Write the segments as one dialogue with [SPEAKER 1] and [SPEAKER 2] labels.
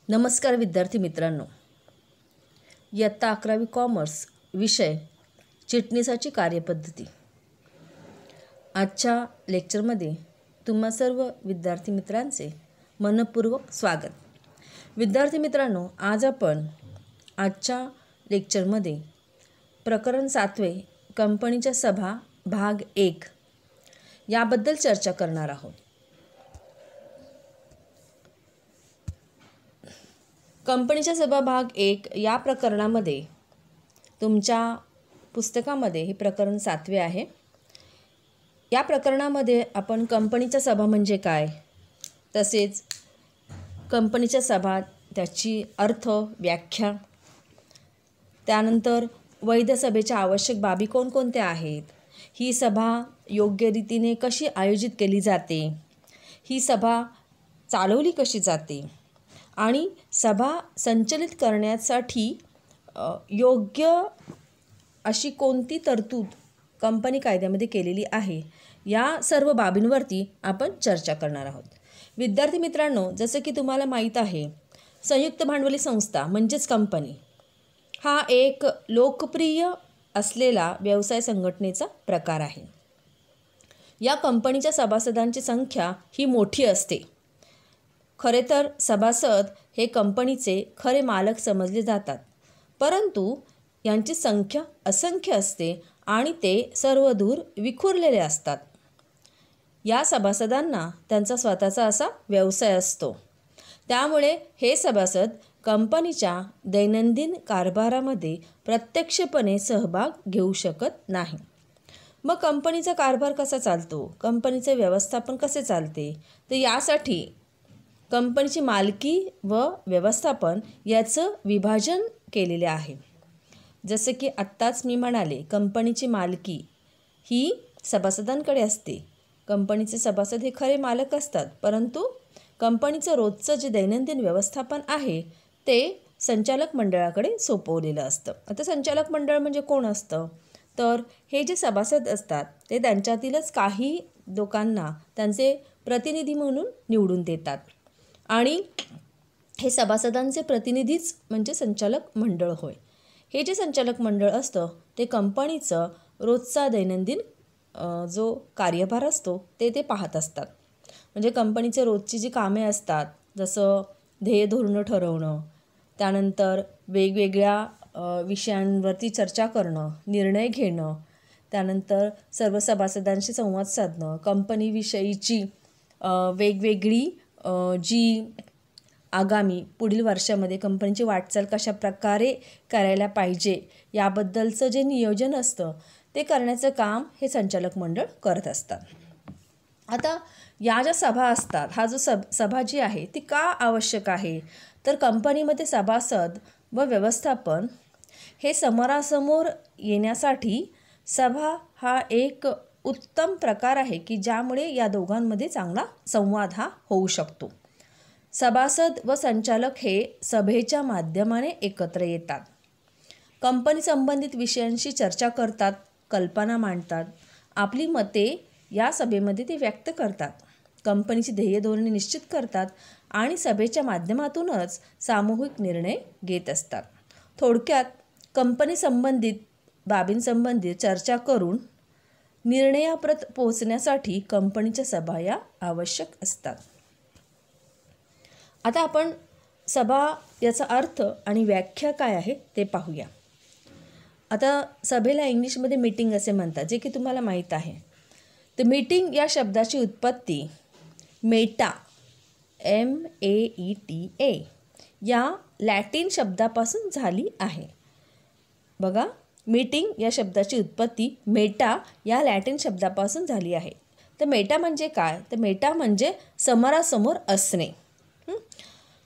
[SPEAKER 1] नमस्कार विद्यार्थी मित्रांनो, इयत्ता 11वी कॉमर्स विषय चिटणीसाची कार्यपद्धती. आजच्या लेक्चरमध्ये तुम्हा सर्व विद्यार्थी मित्रांचे मनपूर्वक स्वागत. विद्यार्थी मित्रांनो, आज आपण आजच्या लेक्चरमध्ये प्रकरण 7 कंपनीच्या सभा भाग 1 याबद्दल चर्चा करणार आहोत. कंपनीच्या सभा भाग 1 या प्रकरणामध्ये तुमच्या पुस्तकामध्ये हे प्रकरण 7 आहे. या प्रकरणामध्ये आपण कंपनीच्या सभा म्हणजे काय, तसेच कंपनीच्या सभा त्याची अर्थ व्याख्या, त्यानंतर वैध सभेच्या आवश्यक बाबी कोणकोणत्या आहेत, ही सभा योग्य रीतीने कशी आयोजित केली जाते, ही सभा चालवली कशी जाते आणि सभा संचलित करण्यासाठी योग्य अशी कोणती तरतूद कंपनी कायद्यामध्ये केलेली आहे, या सर्व बाबींवरती आपण चर्चा करणार आहोत. विद्यार्थी मित्रांनो, जसं की तुम्हाला माहीत आहे, संयुक्त भांडवली संस्था म्हणजेच कंपनी हा एक लोकप्रिय असलेला व्यवसाय संघटनेचा प्रकार आहे. या कंपनीच्या सभासदांची संख्या ही मोठी असते. खरे तर सभासद हे कंपनीचे खरे मालक समजले जातात, परंतु यांची संख्या असंख्य असते आणि ते सर्वदूर विखुरलेले असतात. या सभासदांना त्यांचा स्वतःचा असा व्यवसाय असतो. त्यामुळे हे सभासद कंपनीच्या दैनंदिन कारभारामध्ये प्रत्यक्षपणे सहभाग घेऊ शकत नाही. मग कंपनीचा कारभार कसा चालतो, कंपनीचे व्यवस्थापन कसे चालते, तर यासाठी कंपनीची मालकी व व्यवस्थापन याचं विभाजन केलेले आहे. जसं की आत्ताच मी म्हणाले, कंपनीची मालकी ही सभासदांकडे असते. कंपनीचे सभासद हे खरे मालक असतात, परंतु कंपनीचं रोजचं जे दैनंदिन व्यवस्थापन आहे ते संचालक मंडळाकडे सोपवलेलं असतं. आता संचालक मंडळ म्हणजे कोण असतं, तर हे जे सभासद असतात ते त्यांच्यातीलच काही लोकांना त्यांचे प्रतिनिधी म्हणून निवडून देतात आणि हे सभासदांचे प्रतिनिधीच म्हणजे संचालक मंडळ होय. हे जे संचालक मंडळ असतं ते कंपनीचं रोजचा दैनंदिन जो कार्यभार असतो ते पाहत असतात. म्हणजे कंपनीचे रोजची जी कामे असतात, जसं ध्येय धोरणं ठरवणं, त्यानंतर वेगवेगळ्या विषयांवरती चर्चा करणं, निर्णय घेणं, त्यानंतर सर्व सभासदांशी संवाद साधणं, कंपनीविषयीची वेगवेगळी जी आगामी पुढील वर्षामध्ये कंपनीची वाटचाल कशा प्रकारे करायला पाहिजे याबद्दलचं जे नियोजन असतं ते करण्याचं काम हे संचालक मंडळ करत असतात. आता या ज्या सभा असतात, हा जो सभा जी आहे ती का आवश्यक आहे, तर कंपनीमध्ये सभासद व व्यवस्थापन हे समोरासमोर येण्यासाठी सभा हा एक उत्तम प्रकार आहे की ज्यामुळे या दोघांमध्ये चांगला संवाद हा होऊ शकतो. सभासद व संचालक हे सभेच्या माध्यमाने एकत्र येतात, कंपनी संबंधित विषयांशी चर्चा करतात, कल्पना मांडतात, आपली मते या सभेमध्ये ते व्यक्त करतात, कंपनीची ध्येय धोरणे निश्चित करतात आणि सभेच्या माध्यमातूनच सामूहिक निर्णय घेत असतात. थोडक्यात कंपनी संबंधित बाबींसंबंधित चर्चा करून निर्णयाप्रत पोहोचण्यासाठी कंपनीच्या सभा या आवश्यक असतात. आता आपण सभा याचा अर्थ आणि व्याख्या काय आहे ते पाहूया. आता सभेला इंग्लिशमध्ये मीटिंग असे म्हणतात, जे की तुम्हाला माहीत आहे. तर मीटिंग या शब्दाची उत्पत्ती मेटा META या लॅटिन शब्दापासून झाली आहे. बघा, मीटिंग या शब्दाची उत्पत्ती मेटा या लॅटिन शब्दापासून झाली आहे. तर मेटा म्हणजे काय, तर मेटा म्हणजे समोरासमोर असणे.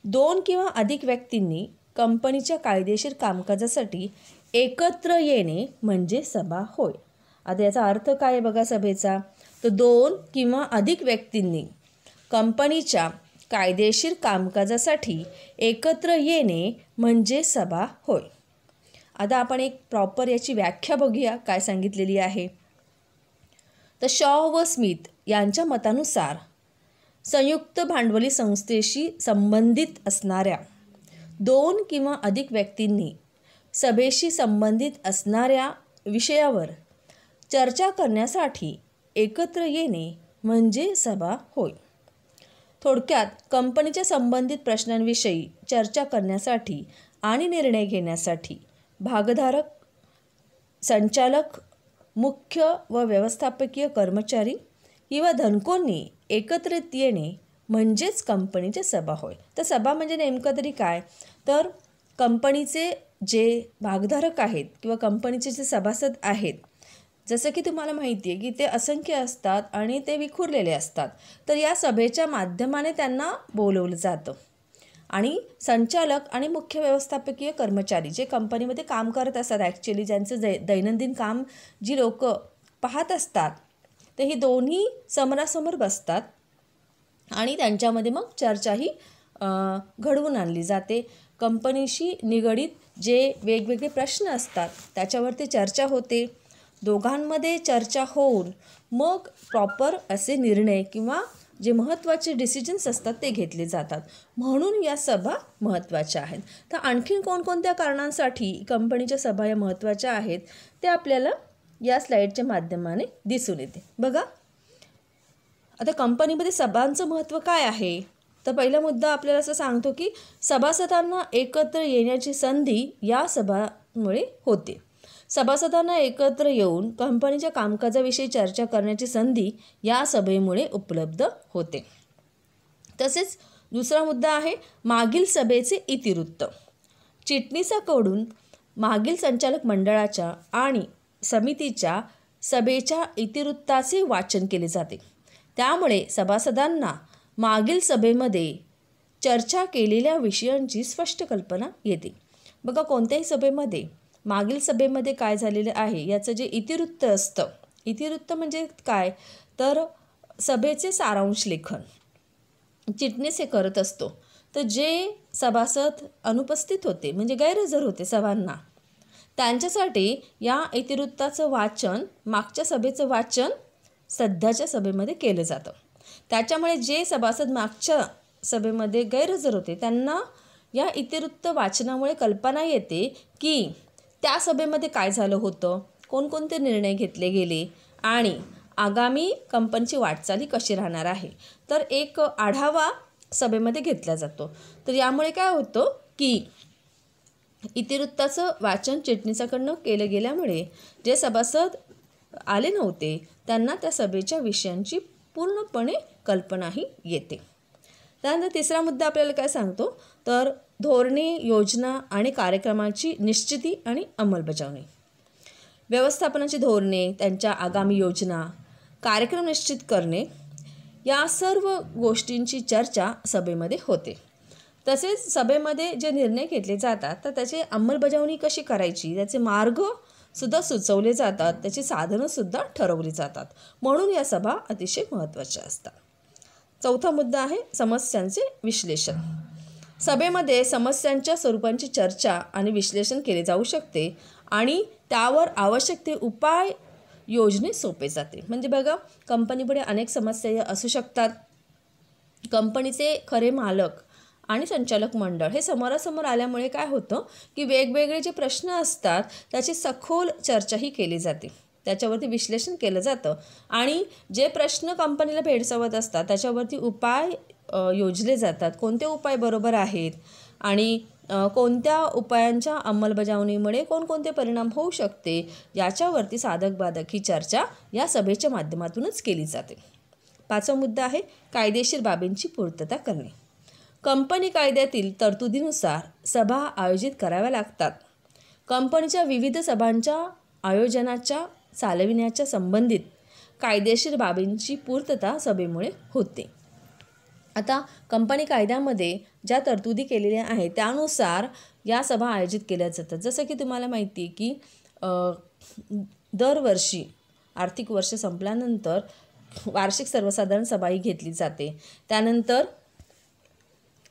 [SPEAKER 1] 2 किंवा अधिक व्यक्तींनी कंपनीच्या कायदेशीर कामकाजासाठी एकत्र येणे म्हणजे सभा होय. आता याचा अर्थ काय आहे बघा सभेचा, तर 2 किंवा अधिक व्यक्तींनी कंपनीच्या कायदेशीर कामकाजासाठी एकत्र येणे म्हणजे सभा होय. आता आपण एक प्रॉपर याची व्याख्या बघूया काय सांगितलेली आहे. तर शॉ व स्मिथ यांच्या मतानुसार संयुक्त भांडवली संस्थेशी संबंधित असणाऱ्या 2 किंवा अधिक व्यक्तींनी सभेशी संबंधित असणाऱ्या विषयावर चर्चा करण्यासाठी एकत्र येणे म्हणजे सभा होय. थोडक्यात कंपनीच्या संबंधित प्रश्नांविषयी चर्चा करण्यासाठी आणि निर्णय घेण्यासाठी भागधारक, संचालक, मुख्य व व्यवस्थापकीय कर्मचारी किंवा धनकोंनी एकत्रित येणे म्हणजेच कंपनीची सभा होय. तर सभा म्हणजे नेमकं तरी काय, तर कंपनीचे जे भागधारक आहेत किंवा कंपनीचे जे सभासद आहेत, जसं की तुम्हाला माहिती आहे की ते असंख्य असतात आणि ते विखुरलेले असतात. तर या सभेच्या माध्यमाने त्यांना बोलवलं जातं आणि संचालक आणि मुख्य व्यवस्थापकीय कर्मचारी जे कंपनीमध्ये काम करत असतात, ॲक्च्युली ज्यांचं दैनंदिन काम जी लोक पाहत असतात, तर ही दोन्ही समोरासमोर बसतात आणि त्यांच्यामध्ये मग चर्चाही घडवून आणली जाते. कंपनीशी निगडीत जे वेगवेगळे प्रश्न असतात त्याच्यावरती चर्चा होते. दोघांमध्ये चर्चा होऊन मग प्रॉपर असे निर्णय किंवा जे महत्त्वाचे डिसिजन्स असतात ते घेतले जातात. म्हणून या सभा महत्त्वाच्या आहेत. तर आणखीन कोणकोणत्या कारणांसाठी कंपनीच्या सभा या महत्त्वाच्या आहेत ते आपल्याला या स्लाईडच्या माध्यमाने दिसून येते. बघा, आता कंपनीमध्ये सभांचं महत्त्व काय आहे, तर पहिला मुद्दा आपल्याला असं सांगतो की सभासदांना एकत्र येण्याची संधी या सभांमुळे होते. सभासदांना एकत्र येऊन कंपनीच्या कामकाजाविषयी चर्चा करण्याची संधी या सभेमुळे उपलब्ध होते. तसेच दुसरा मुद्दा आहे मागील सभेचे इतिवृत्त. चिटणीसाकडून मागील संचालक मंडळाच्या आणि समितीच्या सभेच्या इतिवृत्ताचे वाचन केले जाते. त्यामुळे सभासदांना मागील सभेमध्ये चर्चा केलेल्या विषयांची स्पष्ट कल्पना येते. बघा, कोणत्याही सभेमध्ये मागील सभेमध्ये काय झालेलं आहे याचं जे इतिवृत्त असतं, इतिवृत्त म्हणजे काय, तर सभेचे सारांश लेखन चिटणीस हे करत असतो. तर जे सभासद अनुपस्थित होते म्हणजे गैरहजर होते सभांना, त्यांच्यासाठी या इतिवृत्ताचं वाचन, मागच्या सभेचं वाचन सध्याच्या सभेमध्ये केलं जातं. त्याच्यामुळे जे सभासद मागच्या सभेमध्ये गैरहजर होते त्यांना या इतिवृत्त वाचनामुळे कल्पना येते की त्या सभेमध्ये काय झालं होतं, कोणकोणते निर्णय घेतले गेले आणि आगामी कंपनीची वाटचाली कशी राहणार आहे. तर एक आढावा सभेमध्ये घेतला जातो. तर यामुळे काय होतं की इतिवृत्ताचं वाचन चिटणीसाकडनं केलं गेल्यामुळे जे सभासद आले नव्हते त्यांना त्या सभेच्या विषयांची पूर्णपणे कल्पनाही येते. त्यानंतर तिसरा मुद्दा आपल्याला काय सांगतो, तर धोरणे, योजना आणि कार्यक्रमाची निश्चिती आणि अंमलबजावणी. व्यवस्थापनाची धोरणे, त्यांच्या आगामी योजना, कार्यक्रम निश्चित करणे या सर्व गोष्टींची चर्चा सभेमध्ये होते. तसेच सभेमध्ये जे निर्णय घेतले जातात तर त्याची अंमलबजावणी कशी करायची, त्याचे मार्गसुद्धा सुचवले जातात, त्याची साधनंसुद्धा ठरवली जातात. म्हणून या सभा अतिशय महत्त्वाच्या असतात. चौथा मुद्दा आहे समस्यांचे विश्लेषण. सभेमध्ये समस्यांच्या स्वरूपांची चर्चा आणि विश्लेषण केले जाऊ शकते आणि त्यावर आवश्यक ते उपाय योजने सोपे जाते. म्हणजे बघा, कंपनीपुढे अनेक समस्या असू शकतात. कंपनीचे खरे मालक आणि संचालक मंडळ हे समोरासमोर आल्यामुळे काय होतं की वेगवेगळे जे प्रश्न असतात त्याची सखोल चर्चाही केली जाते, त्याच्यावरती विश्लेषण केलं जातं आणि जे प्रश्न कंपनीला भेडसावत असतात त्याच्यावरती उपाय योजले जातात. कोणते उपाय बरोबर आहेत आणि कोणत्या उपायांच्या अंमलबजावणीमुळे कोणकोणते परिणाम होऊ शकते याच्यावरती साधक बाधक ही चर्चा या सभेच्या माध्यमातूनच केली जाते. पाचवा मुद्दा आहे कायदेशीर बाबींची पूर्तता करणे. कंपनी कायद्यातील तरतुदीनुसार सभा आयोजित कराव्या लागतात. कंपनीच्या विविध सभांच्या आयोजनाच्या चालविण्याच्या संबंधित कायदेशीर बाबींची पूर्तता सभेमुळे होते. आता कंपनी कायद्यामध्ये ज्या तरतुदी केलेल्या आहेत त्यानुसार या सभा आयोजित केल्या जातात. जसं की तुम्हाला माहिती आहे की दरवर्षी आर्थिक वर्ष संपल्यानंतर वार्षिक सर्वसाधारण सभाही घेतली जाते. त्यानंतर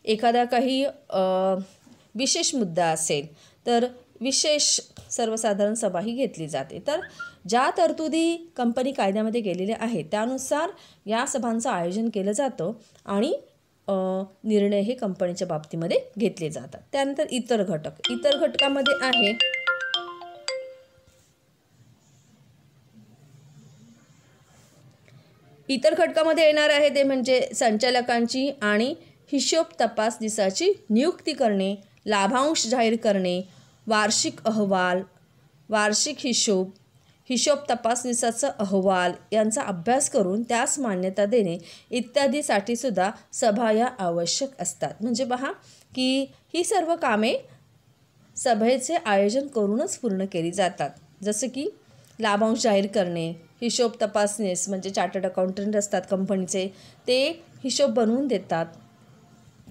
[SPEAKER 1] एखादा काही विशेष मुद्दा असेल तर विशेष सर्वसाधारण सभाही घेतली जाते. तर ज्या तरतुदी कंपनी कायद्यामध्ये केलेल्या आहेत त्यानुसार या सभांचं आयोजन केलं जातं आणि निर्णय हे कंपनीच्या बाबतीमध्ये घेतले जातात. त्यानंतर इतर घटक. इतर घटकामध्ये आहे इतर घटकामध्ये येणार आहे ते म्हणजे संचालकांची आणि हिशोब तपासनीसाची नियुक्ती करणे, लाभांश जाहीर करणे, वार्षिक अहवाल, वार्षिक हिशोब, हिशोब तपासनीसाचा अहवाल यांचा अभ्यास करून त्यास मान्यता देणे इत्यादीसाठी सुद्धा सभा या आवश्यक असतात. म्हणजे पहा की ही सर्व कामे सभेचे आयोजन करूनच पूर्ण केली जातात. जसं की लाभांश जाहीर करणे, हिशोब तपासनीस म्हणजे चार्टर्ड अकाउंटंट असतात कंपनीचे, ते हिशोब बनवून देतात,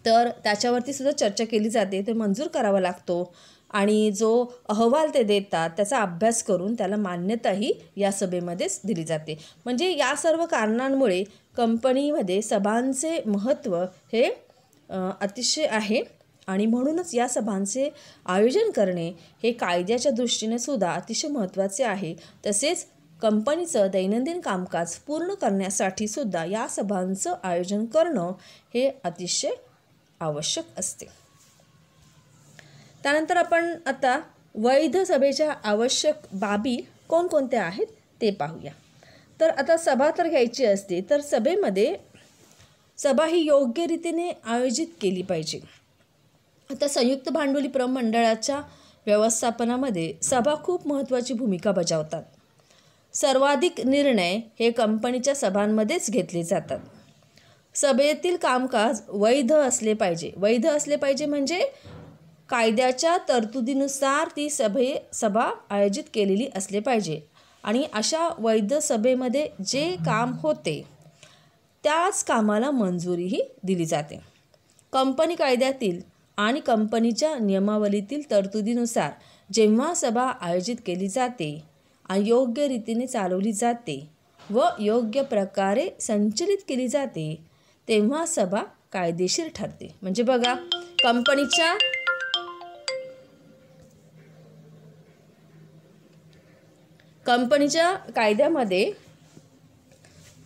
[SPEAKER 1] तर त्याच्यावरती सुद्धा चर्चा केली जाते, ते मंजूर करावा लागतो आणि जो अहवाल ते देतात त्याचा अभ्यास करून त्याला मान्यताही या सभेमध्येच दिली जाते. म्हणजे या सर्व कारणांमुळे कंपनीमध्ये सभांचे महत्त्व हे अतिशय आहे आणि म्हणूनच या सभांचे आयोजन करणे हे कायद्याच्या दृष्टीने सुद्धा अतिशय महत्त्वाचे आहे. तसेच कंपनीचं दैनंदिन कामकाज पूर्ण करण्यासाठी सुद्धा या सभांचं आयोजन करणं हे अतिशय आवश्यक असते. त्यानंतर आपण आता वैध सभेच्या आवश्यक बाबी कोणकोणत्या आहेत ते पाहूया. तर आता सभा तर घ्यायची असते तर सभेमध्ये सभा ही योग्य रीतीने आयोजित केली पाहिजे. आता संयुक्त भांडवली प्रमंडळाच्या व्यवस्थापनामध्ये सभा खूप महत्त्वाची भूमिका बजावतात. सर्वाधिक निर्णय हे कंपनीच्या सभांमध्येच घेतले जातात. सभेतील कामकाज वैध असले पाहिजे. वैध असले पाहिजे म्हणजे कायद्याच्या तरतुदीनुसार ती सभा आयोजित केलेली असले पाहिजे आणि अशा वैध सभेमध्ये जे काम होते त्याच कामाला मंजुरीही दिली जाते. कंपनी कायद्यातील आणि कंपनीच्या नियमावलीतील तरतुदीनुसार जेव्हा सभा आयोजित केली जाते आणि योग्य रीतीने चालवली जाते व योग्य प्रकारे संचलित केली जाते तेव्हा सभा कायदेशीर ठरते. म्हणजे बघा, कंपनीच्या कायद्यामध्ये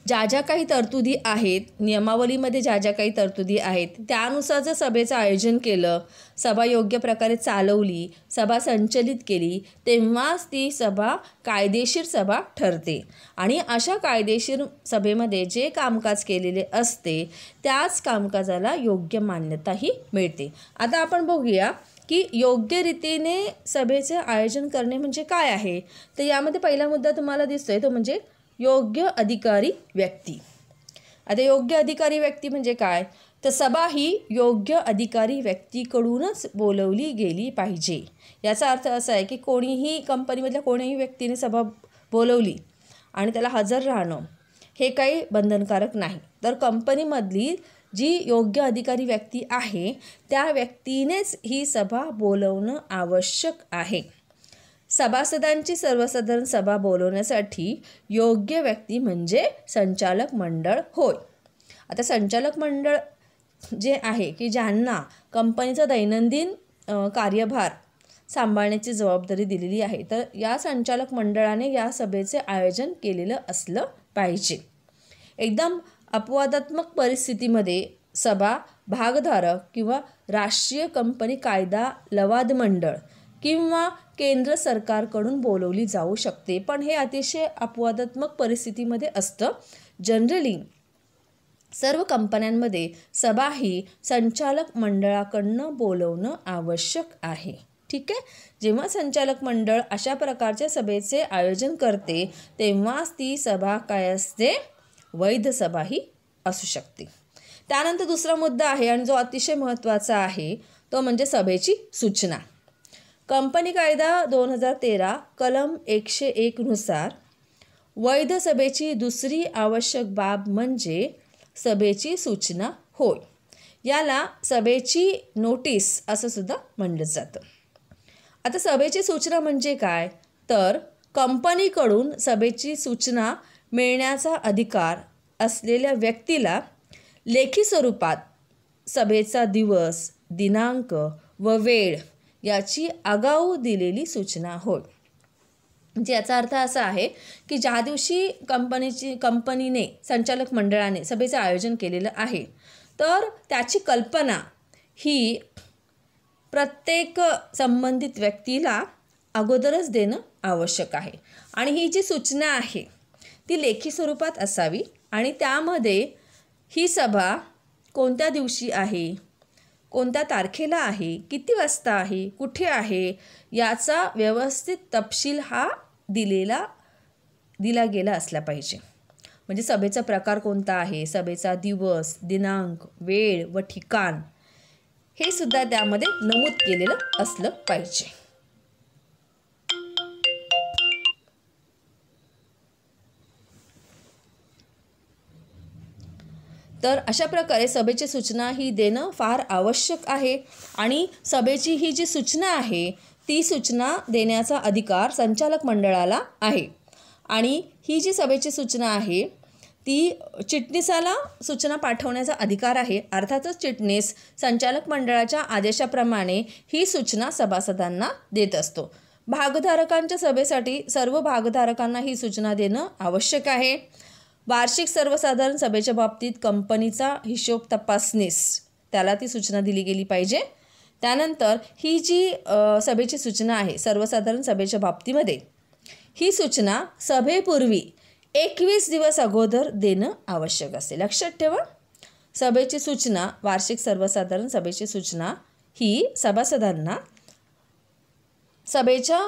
[SPEAKER 1] ज्या ज्या काही तरतुदी आहेत, नियमावलीमध्ये ज्या ज्या काही तरतुदी आहेत त्यानुसार जर सभेचं आयोजन केलं, सभा योग्य प्रकारे चालवली, सभा संचलित केली तेव्हाच ती सभा कायदेशीर सभा ठरते आणि अशा कायदेशीर सभेमध्ये जे कामकाज केलेले असते त्याच कामकाजाला योग्य मान्यताही मिळते. आता आपण बघूया की योग्य रीतीने सभेचे आयोजन करणे म्हणजे काय आहे. तर यामध्ये पहिला मुद्दा तुम्हाला दिसतोय तो म्हणजे योग्य अधिकारी व्यक्ती. आता योग्य अधिकारी व्यक्ती म्हणजे काय, तर सभा ही योग्य अधिकारी व्यक्तीकडूनच बोलवली गेली पाहिजे. याचा अर्थ असा आहे की कोणीही कंपनीमधल्या कोणीही व्यक्तीने सभा बोलवली आणि त्याला हजर राहणं हे काही बंधनकारक नाही. तर कंपनीमधली जी योग्य अधिकारी व्यक्ती आहे त्या व्यक्तीनेच ही सभा बोलवणं आवश्यक आहे. सभासदांची सर्वसाधारण सभा बोलवण्यासाठी योग्य व्यक्ती म्हणजे संचालक मंडळ होय. आता संचालक मंडळ जे आहे की ज्यांना कंपनीचा दैनंदिन कार्यभार सांभाळण्याची जबाबदारी दिलेली आहे, तर या संचालक मंडळाने या सभेचे आयोजन केलेलं असलं पाहिजे. एकदम अपवादात्मक परिस्थितीमध्ये सभा भागधारक किंवा राष्ट्रीय कंपनी कायदा लवाद मंडळ किंवा केंद्र सरकारकडून बोलवली जाऊ शकते, पण हे अतिशय अपवादात्मक परिस्थितीमध्ये असतं. जनरली सर्व कंपन्यांमध्ये सभा ही संचालक मंडळाकडनं बोलवणं आवश्यक आहे. ठीक आहे. जेव्हा संचालक मंडळ अशा प्रकारच्या सभेचे आयोजन करते तेव्हाच ती सभा काय असते, वैध सभा ही असू शकते. त्यानंतर दुसरा मुद्दा आहे आणि जो अतिशय महत्त्वाचा आहे तो म्हणजे सभेची सूचना. कंपनी कायदा 2013 कलम 101 नुसार वैध सभेची दुसरी आवश्यक बाब म्हणजे सभेची सूचना होय. याला सभेची नोटीस असं सुद्धा म्हणलं जातं. आता सभेची सूचना म्हणजे काय, तर कंपनीकडून सभेची सूचना मिळण्याचा अधिकार असलेल्या व्यक्तीला लेखी स्वरूपात सभेचा दिवस, दिनांक व वेळ याची आगाऊ दिलेली सूचना होय. म्हणजे याचा अर्थ असा आहे की ज्या दिवशी कंपनीने संचालक मंडळाने सभेचं आयोजन केलेलं आहे तर त्याची कल्पना ही प्रत्येक संबंधित व्यक्तीला अगोदरच देणं आवश्यक आहे. आणि ही जी सूचना आहे ती लेखी स्वरूपात असावी आणि त्यामध्ये ही सभा कोणत्या दिवशी आहे, कोणत्या तारखेला आहे, किती वाजता आहे, कुठे आहे याचा व्यवस्थित तपशील हा दिला गेला असला पाहिजे. म्हणजे सभेचा प्रकार कोणता आहे, सभेचा दिवस, दिनांक, वेळ व ठिकाण हे सुद्धा त्यामध्ये नमूद केलेलं असलं पाहिजे. तर अशा प्रकारे सभेची सूचना ही देणं फार आवश्यक आहे. आणि सभेची ही जी सूचना आहे ती सूचना देण्याचा अधिकार संचालक मंडळाला आहे. आणि ही जी सभेची सूचना आहे ती चिटणीसाला सूचना पाठवण्याचा अधिकार आहे. अर्थातच चिटणीस संचालक मंडळाच्या आदेशाप्रमाणे ही सूचना सभासदांना देत असतो. भागधारकांच्या सभेसाठी सर्व भागधारकांना ही सूचना देणं आवश्यक आहे. वार्षिक सर्वसाधारण सभेच्या बाबतीत कंपनीचा हिशोब तपासणीस त्याला ती सूचना दिली गेली पाहिजे. त्यानंतर ही जी सभेची सूचना आहे सर्वसाधारण सभेच्या बाबतीमध्ये ही सूचना सभेपूर्वी 21 दिवस अगोदर देणं आवश्यक असते. लक्षात ठेवा, सभेची सूचना वार्षिक सर्वसाधारण सभेची सूचना ही सभासदांना सभेच्या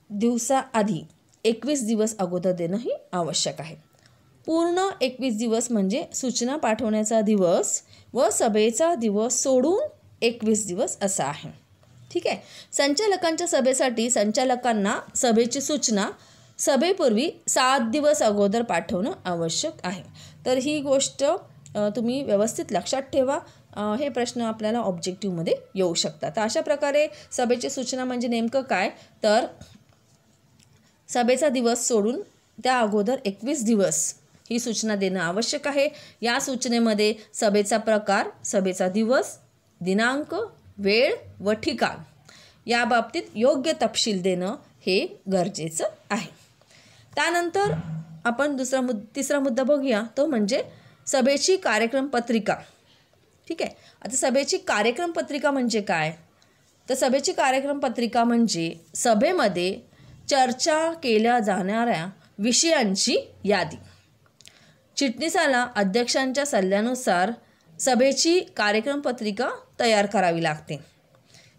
[SPEAKER 1] दिवसाआधी 21 दिवस अगोदर देणं ही आवश्यक आहे. पूर्ण 21 दिवस म्हणजे सूचना पाठवण्याचा दिवस व सभेचा दिवस सोडून 21 दिवस असा आहे. ठीक आहे. संचालकांच्या सभेसाठी संचालकांना सभेची सूचना सभेपूर्वी 7 दिवस अगोदर पाठवणं आवश्यक आहे. तर ही गोष्ट तुम्ही व्यवस्थित लक्षात ठेवा. हे प्रश्न आपल्याला ऑब्जेक्टिव्हमध्ये येऊ शकतात. तर अशा प्रकारे सभेची सूचना म्हणजे नेमकं काय, तर सभेचा दिवस सोडून त्या अगोदर 21 दिवस ही सूचना देणं आवश्यक आहे. या सूचनेमध्ये सभेचा प्रकार, सभेचा दिवस, दिनांक, वेळ व ठिकाण या बाबतीत योग्य तपशील देणं हे गरजेचं आहे. त्यानंतर आपण तिसरा मुद्दा बघूया, तो म्हणजे सभेची कार्यक्रम पत्रिका. ठीक आहे. आता सभेची कार्यक्रम पत्रिका म्हणजे काय, तर सभेची कार्यक्रम पत्रिका म्हणजे सभेमध्ये चर्चा केल्या जाणाऱ्या विषयांची यादी. चिटणीसाला अध्यक्षांच्या सल्ल्यानुसार सभेची कार्यक्रम पत्रिका तयार करावी लागते.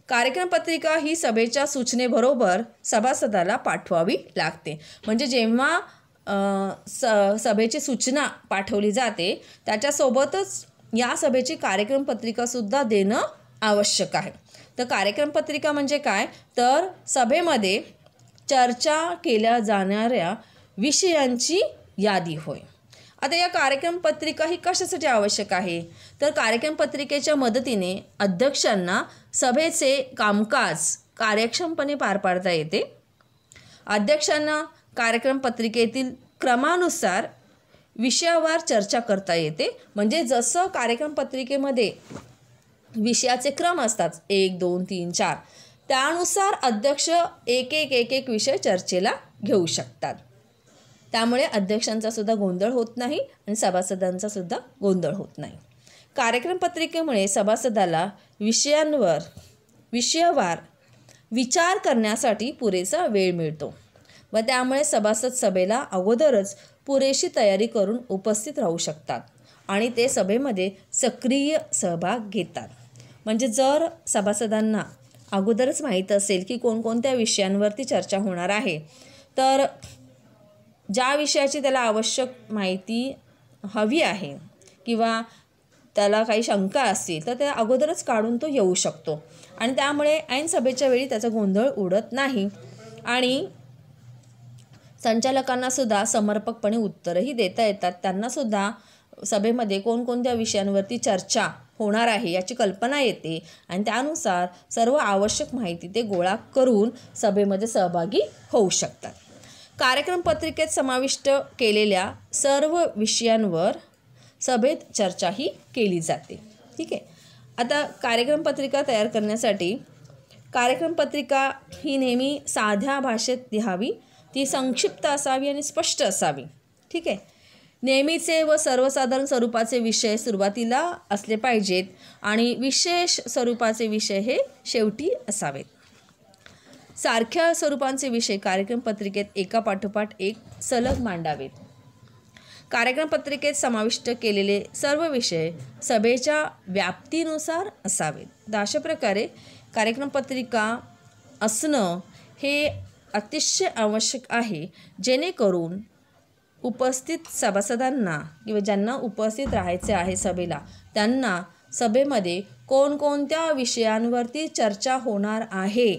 [SPEAKER 1] कार्यक्रम पत्रिका ही सभेच्या सूचनेबरोबर सभासदाला पाठवावी लागते. म्हणजे जेव्हा सभेची सूचना पाठवली जाते त्याच्यासोबतच या सभेची कार्यक्रम पत्रिकासुद्धा देणं आवश्यक आहे. तर कार्यक्रम पत्रिका म्हणजे काय, तर सभेमध्ये चर्चा केल्या जाणाऱ्या विषयांची यादी होय. आता या कार्यक्रम पत्रिका ही कशासाठी आवश्यक आहे, तर कार्यक्रम पत्रिकेच्या मदतीने अध्यक्षांना सभेचे कामकाज कार्यक्षमपणे पार पाडता येते. अध्यक्षांना कार्यक्रम पत्रिकेतील क्रमानुसार विषयावर चर्चा करता येते. म्हणजे जसं कार्यक्रम पत्रिकेमध्ये विषयाचे क्रम असतात 1, 2, 3, 4 त्यानुसार अध्यक्ष एक विषय चर्चेला घेऊ शकतात. त्यामुळे अध्यक्षांचा सुद्धा गोंधळ होत नाही आणि सभासदांचा सुद्धा गोंधळ होत नाही. कार्यक्रम पत्रिकेमुळे सभासदाला विषयावर विचार करण्यासाठी पुरेसा वेळ मिळतो व त्यामुळे सभासद सभेला अगोदरच पुरेशी तयारी करून उपस्थित राहू शकतात आणि ते सभेमध्ये सक्रिय सहभाग घेतात. म्हणजे जर सभासदांना अगोदरच माहीत असेल की कोणकोणत्या विषयांवरती चर्चा होणार आहे, तर ज्या विषयाची त्याला आवश्यक माहिती हवी आहे किंवा त्याला काही शंका असतील तर त्या अगोदरच काढून तो येऊ शकतो आणि त्यामुळे ऐन सभेच्या वेळी त्याचा गोंधळ उडत नाही आणि संचालकांनासुद्धा समर्पकपणे उत्तरही देता येतात. त्यांनासुद्धा सभेमध्ये कोणकोणत्या विषयांवरती चर्चा होणार आहे याची कल्पना येते आणि त्यानुसार सर्व आवश्यक माहिती ते गोळा करून सभेमध्ये सहभागी होऊ शकतात. कार्यक्रम पत्रिकेत समाविष्ट केलेल्या सर्व विषयांवर सभेत चर्चाही केली जाते. ठीक आहे. आता कार्यक्रम पत्रिका तयार करण्यासाठी कार्यक्रम पत्रिका ही नेहमी साध्या भाषेत लिहावी, ती संक्षिप्त असावी आणि स्पष्ट असावी. ठीक आहे. नेहमीचे व सर्वसाधारण स्वरूपाचे विषय सुरुवातीला असले पाहिजेत आणि विशेष स्वरूपाचे विषय हे शेवटी असावेत. सारख्या स्वरूपांचे विषय कार्यक्रम पत्रिकेत एकापाठोपाठ एक सलग मांडावेत. कार्यक्रम पत्रिकेत समाविष्ट केलेले सर्व विषय सभेच्या व्याप्तीनुसार असावेत. तर अशा प्रकारे कार्यक्रम पत्रिका असणं हे अतिशय आवश्यक आहे, जेणेकरून उपस्थित सभासदांना किंवा ज्यांना उपस्थित राहायचे आहे सभेला, त्यांना सभेमध्ये कोणकोणत्या विषयांवरती चर्चा होणार आहे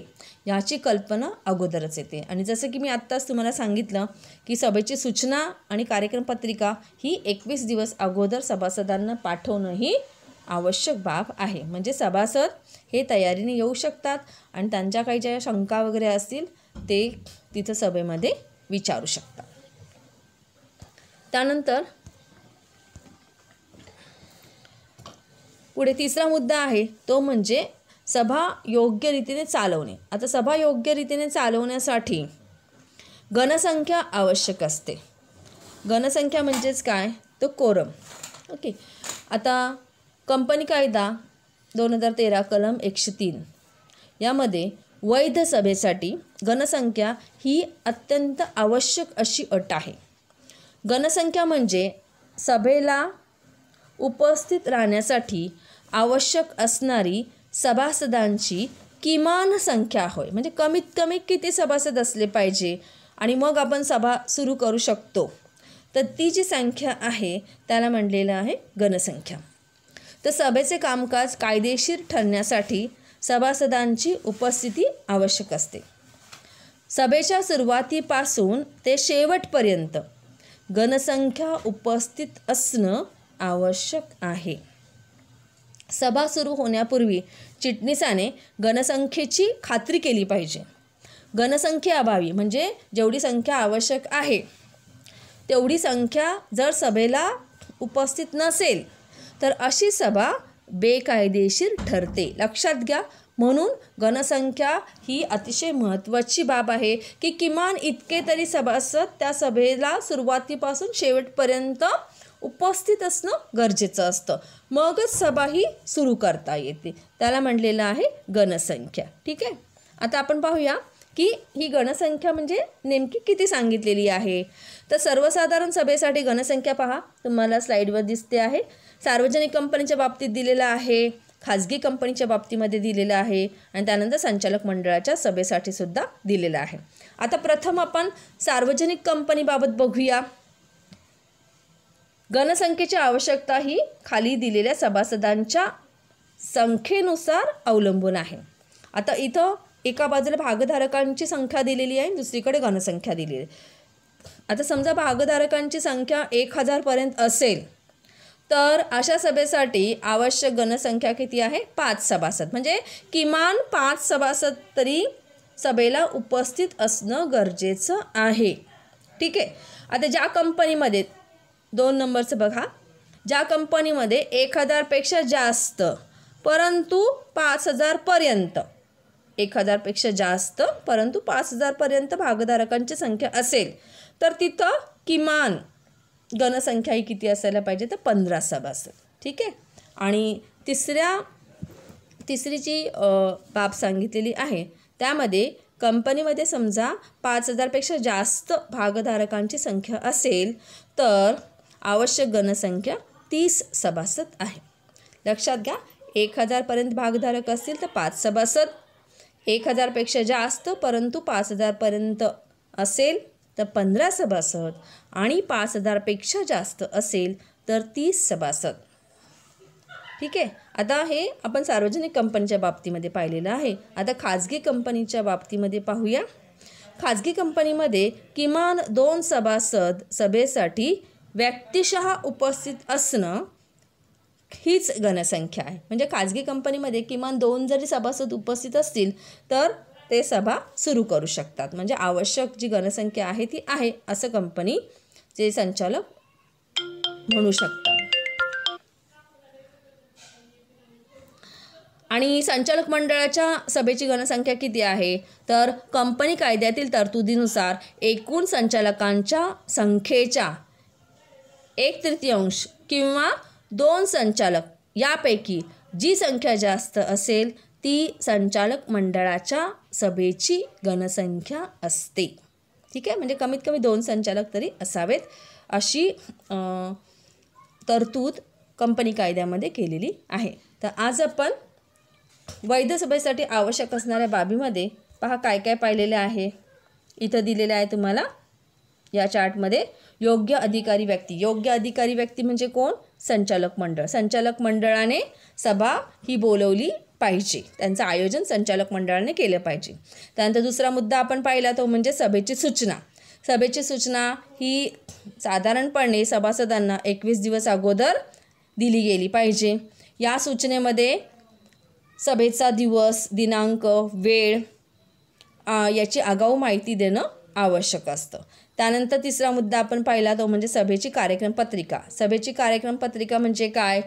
[SPEAKER 1] याची कल्पना अगोदरच येते. आणि जसं की मी आत्ताच तुम्हाला सांगितलं की सभेची सूचना आणि कार्यक्रम पत्रिका ही 21 दिवस अगोदर सभासदांना पाठवणं ही आवश्यक बाब आहे. म्हणजे सभासद हे तयारीने येऊ शकतात आणि त्यांच्या काही ज्या शंका वगैरे असतील ते तिथं सभेमध्ये विचारू शकतात. त्यानंतर पुढे तिसरा मुद्दा आहे तो म्हणजे सभा योग्य रीतीने चालवणे. आता सभा योग्य रीतीने चालवण्यासाठी गणसंख्या आवश्यक असते. गणसंख्या म्हणजेच काय, तो कोरम. ओके. आता कंपनी कायदा 2013 कलम 103 यामध्ये वैध सभेसाठी गणसंख्या ही अत्यंत आवश्यक अशी अट आहे. गणसंख्या म्हणजे सभेला उपस्थित राहण्यासाठी आवश्यक असणारी सभासदांची किमान संख्या होय. म्हणजे कमीत कमी किती सभासद असले पाहिजे आणि मग आपण सभा सुरू करू शकतो. तर ती जी संख्या आहे त्याला म्हणलेलं आहे गणसंख्या. तर सभेचे कामकाज कायदेशीर ठरण्यासाठी सभासदांची उपस्थिती आवश्यक असते. सभेच्या सुरुवातीपासून ते शेवटपर्यंत गणसंख्या उपस्थित असणं आवश्यक आहे. सभा सुरू होण्यापूर्वी चिटणीसाने गणसंख्येची खात्री केली पाहिजे. गणसंख्येअभावी म्हणजे जेवढी संख्या आवश्यक आहे तेवढी संख्या जर सभेला उपस्थित नसेल तर अशी सभा बेकायदेशीर ठरते. लक्षात घ्या. म्हणून गणसंख्या ही अतिशय महत्त्वाची बाब आहे की किमान इतके तरी सभासद त्या सभेला सुरुवातीपासून शेवटपर्यंत उपस्थित असणं गरजेचं असतं. मगच सभा ही सुरू करता येते. त्याला म्हणलेलं आहे गणसंख्या. ठीक आहे. आता आपण पाहूया की ही गणसंख्या म्हणजे नेमकी किती सांगितलेली आहे. तर सर्वसाधारण सभेसाठी गणसंख्या पहा, तुम्हाला स्लाईडवर दिसते आहे. सार्वजनिक कंपनीच्या बाबतीत दिलेलं आहे, खाजगी कंपनीच्या बाबतीमध्ये दिलेलं आहे आणि त्यानंतर संचालक मंडळाच्या सभेसाठी सुद्धा दिलेलं आहे. आता प्रथम आपण सार्वजनिक कंपनीबाबत बघूया. गणसंख्येची आवश्यकता ही खाली दिलेल्या सभासदांच्या संख्येनुसार अवलंबून आहे. आता इथं एका बाजूला भागधारकांची संख्या दिलेली आहे, दुसरीकडे गणसंख्या दिलेली आहे. आता समजा भागधारकांची संख्या 1000पर्यंत असेल तर अशा सभेसाठी आवश्यक गणसंख्या किती आहे, 5 सभासद. म्हणजे किमान 5 सभासद तरी सभेला उपस्थित असणं गरजेचं आहे. ठीक आहे. आता ज्या कंपनीमध्ये 2 नंबरचं बघा, ज्या कंपनीमध्ये 1000पेक्षा जास्त परंतु 5000पर्यंत 1000पेक्षा जास्त परंतु 5000पर्यंत भागधारकांची संख्या असेल तर तिथं किमान गणसंख्या ही किती असायला पाहिजे, तर 15 सभासद. ठीक आहे. आणि तिसरी जी बाब सांगितलेली आहे त्यामध्ये कंपनीमध्ये समजा 5000पेक्षा जास्त भागधारकांची संख्या असेल तर आवश्यक गणसंख्या 30 सभासद आहे. लक्षात घ्या. 1000पर्यंत भागधारक असतील तर 5 सभासद, 1000पेक्षा जास्त परंतु 5000पर्यंत असेल तर 15 सभासद आणि 5000पेक्षा जास्त असेल तर 30 सभासद. ठीक आहे. आता हे आपण सार्वजनिक कंपनीच्या बाबतीमध्ये पाहिलेलं आहे. आता खाजगी कंपनीच्या बाबतीमध्ये पाहूया. खाजगी कंपनीमध्ये किमान 2 सभासद सभेसाठी व्यक्तिशः उपस्थित असणं हीच गणसंख्या आहे. म्हणजे खाजगी कंपनीमध्ये किमान 2 जरी सभासद उपस्थित असतील तर ते सभा सुरू करू शकतात. म्हणजे आवश्यक जी गणसंख्या आहे ती आहे असं कंपनीचे संचालक म्हणू शकतात. आणि संचालक मंडळाच्या सभेची गणसंख्या किती आहे, तर कंपनी कायद्यातील तरतुदीनुसार एकूण संचालकांच्या संख्येच्या 1/3 किंवा 2 संचालक यापैकी जी संख्या जास्त असेल ती संचालक मंडळाच्या सभेची गणसंख्या असते. ठीक आहे, म्हणजे कमीत कमी 2 संचालक तरी असावेत अशी तरतूद कंपनी कायद्यामध्ये केलेली आहे. तर आज आपण वैध सभेसाठी आवश्यक असणाऱ्या बाबीमध्ये पहा काय काय पाहिलेले आहे. इथं दिलेलं आहे तुम्हाला या चार्टमध्ये योग्य अधिकारी व्यक्ती. योग्य अधिकारी व्यक्ती म्हणजे कोण? संचालक मंडळ. संचालक मंडळाने सभा ही बोलवली पाहिजे, त्यांचं आयोजन संचालक मंडळाने केलं पाहिजे. त्यानंतर दुसरा मुद्दा आपण पाहिला तो म्हणजे सभेची सूचना. सभेची सूचना ही साधारणपणे सभासदांना 21 दिवस अगोदर दिली गेली पाहिजे. या सूचनेमध्ये सभेचा दिवस, दिनांक, वेळ याची आगाऊ माहिती देणं आवश्यक असतं. त्यानंतर तिसरा मुद्दा आपण पाहिला तो म्हणजे सभेची कार्यक्रमपत्रिका. सभेची कार्यक्रमपत्रिका म्हणजे काय?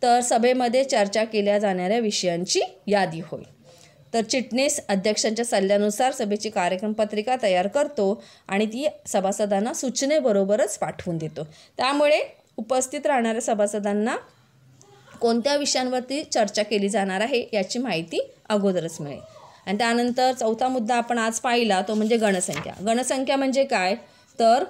[SPEAKER 1] तर सभेमध्ये चर्चा केल्या जाणाऱ्या विषयांची यादी होय. तर चिटणीस अध्यक्षांच्या सल्ल्यानुसार सभेची कार्यक्रमपत्रिका तयार करतो आणि ती सभासदांना सूचनेबरोबरच पाठवून देतो. त्यामुळे उपस्थित राहणाऱ्या सभासदांना कोणत्या विषयांवरती चर्चा केली जाणार आहे याची माहिती अगोदरच मिळेल. आणि त्यानंतर चौथा मुद्दा आपण आज पाहिला तो म्हणजे गणसंख्या. गणसंख्या म्हणजे काय? तर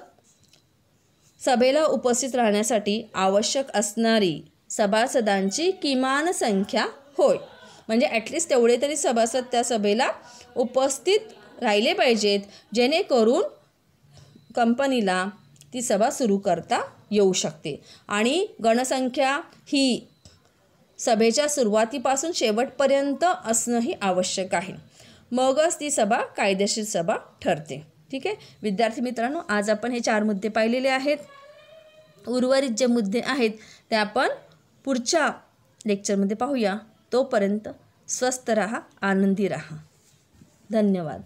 [SPEAKER 1] सभेला उपस्थित राहण्यासाठी आवश्यक असणारी सभासदांची किमान संख्या होय. म्हणजे ॲटलिस्ट तेवढे तरी सभासद त्या सभेला उपस्थित राहिले पाहिजेत जेणेकरून कंपनीला ती सभा सुरू करता येऊ शकते. आणि गणसंख्या ही सभेच्या सुरुवातीपासून शेवटपर्यंत असणंही आवश्यक आहे. मगच ती सभा कायदेशीर सभा ठरते. ठीक आहे विद्यार्थी मित्रांनो, आज आपण हे 4 मुद्दे पाहिलेले आहेत. उर्वरित जे मुद्दे आहेत ते आपण पुढच्या लेक्चरमध्ये पाहूया. तोपर्यंत स्वस्थ राहा, आनंदी राहा. धन्यवाद.